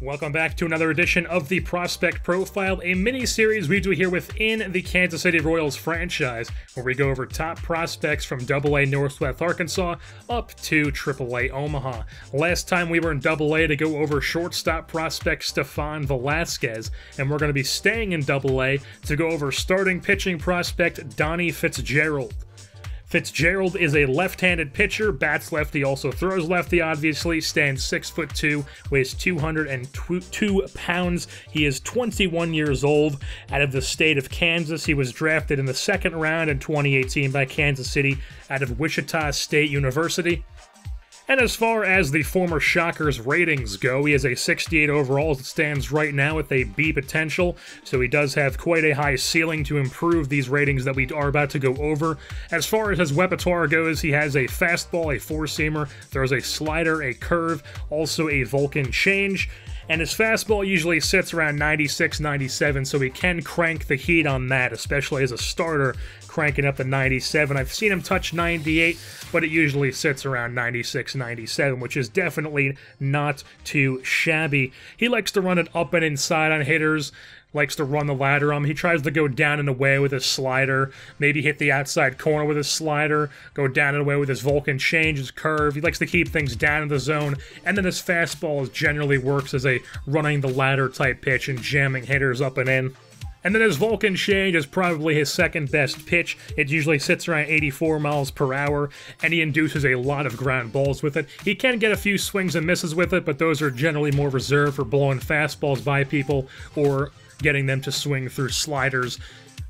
Welcome back to another edition of the Prospect Profile, a mini-series we do here within the Kansas City Royals franchise, where we go over top prospects from AA Northwest Arkansas up to AAA Omaha. Last time we were in AA to go over shortstop prospect Stefan Velasquez, and we're going to be staying in AA to go over starting pitching prospect Donny Fitzgerald. Fitzgerald is a left-handed pitcher, bats lefty, also throws lefty, obviously, stands 6'2", weighs 202 pounds. He is 21 years old. Out of the state of Kansas, he was drafted in the second round in 2018 by Kansas City out of Wichita State University. And as far as the former Shockers ratings go, he has a 68 overall as it stands right now with a B potential, so he does have quite a high ceiling to improve these ratings that we are about to go over. As far as his repertoire goes, he has a fastball, a four-seamer, throws a slider, a curve, also a Vulcan change, and his fastball usually sits around 96, 97, so he can crank the heat on that, especially as a starter, cranking up to 97. I've seen him touch 98, but it usually sits around 96, 97, which is definitely not too shabby. He likes to run it up and inside on hitters, likes to run the ladder on him. He tries to go down and away with his slider, maybe hit the outside corner with his slider, go down and away with his Vulcan change, his curve. He likes to keep things down in the zone, and then his fastball generally works as a running the ladder type pitch and jamming hitters up and in. And then his Vulcan change is probably his second best pitch. It usually sits around 84 miles per hour, and he induces a lot of ground balls with it. He can get a few swings and misses with it, but those are generally more reserved for blowing fastballs by people or getting them to swing through sliders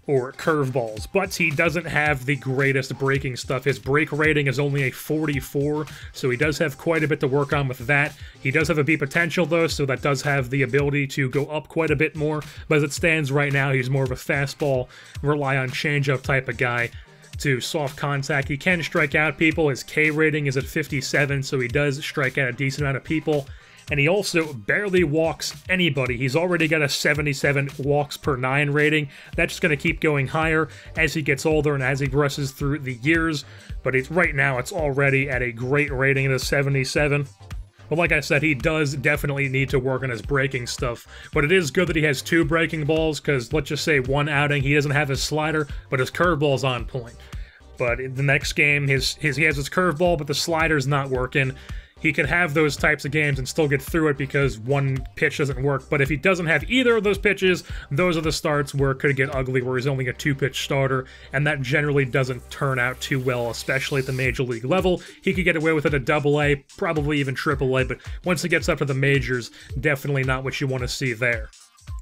or curveballs. But he doesn't have the greatest breaking stuff. His break rating is only a 44, so he does have quite a bit to work on with that. He does have a B potential, though, so that does have the ability to go up quite a bit more. But as it stands right now, he's more of a fastball, rely on changeup type of guy to soft contact. He can strike out people. His K rating is at 57, so he does strike out a decent amount of people. And he also barely walks anybody. He's already got a 77 walks per 9 rating. That's just going to keep going higher as he gets older and as he progresses through the years. But right now, it's already at a great rating of 77. But like I said, he does definitely need to work on his breaking stuff. But it is good that he has 2 breaking balls, because let's just say one outing, he doesn't have his slider, but his curveball's on point. But in the next game, he has his curveball, but the slider's not working. He could have those types of games and still get through it because one pitch doesn't work. But if he doesn't have either of those pitches, those are the starts where it could get ugly, where he's only a 2-pitch starter, and that generally doesn't turn out too well, especially at the major league level. He could get away with it at AA, probably even AAA, but once it gets up to the majors, definitely not what you want to see there.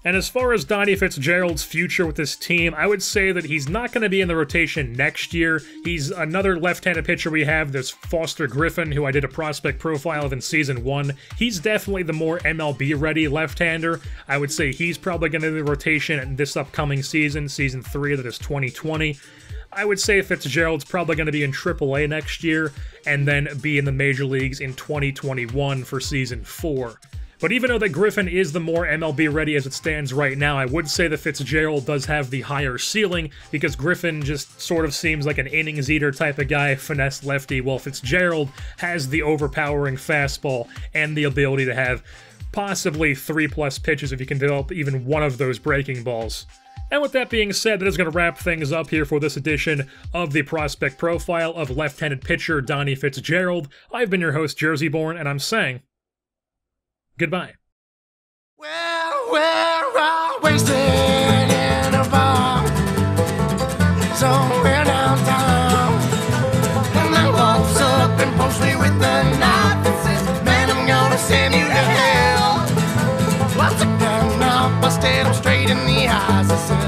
And as far as Donny Fitzgerald's future with this team, I would say that he's not going to be in the rotation next year. He's another left-handed pitcher we have. There's Foster Griffin, who I did a prospect profile of in Season 1. He's definitely the more MLB-ready left-hander. I would say he's probably going to be in the rotation in this upcoming season, Season 3, that is 2020. I would say Fitzgerald's probably going to be in AAA next year, and then be in the major leagues in 2021 for Season 4. But even though that Griffin is the more MLB ready as it stands right now, I would say that Fitzgerald does have the higher ceiling, because Griffin just sort of seems like an innings eater type of guy, finesse lefty, while Fitzgerald has the overpowering fastball and the ability to have possibly 3+ pitches if you can develop even one of those breaking balls. And with that being said, that is going to wrap things up here for this edition of the Prospect Profile of left-handed pitcher Donny Fitzgerald. I've been your host, Jersey Born, and I'm saying goodbye. Well, we're all wasted in a bar somewhere downtown, and I walks up and pokes me with a knife and says, man, I'm gonna send you to hell. Well, I took down off, I stared him straight in the eyes and said,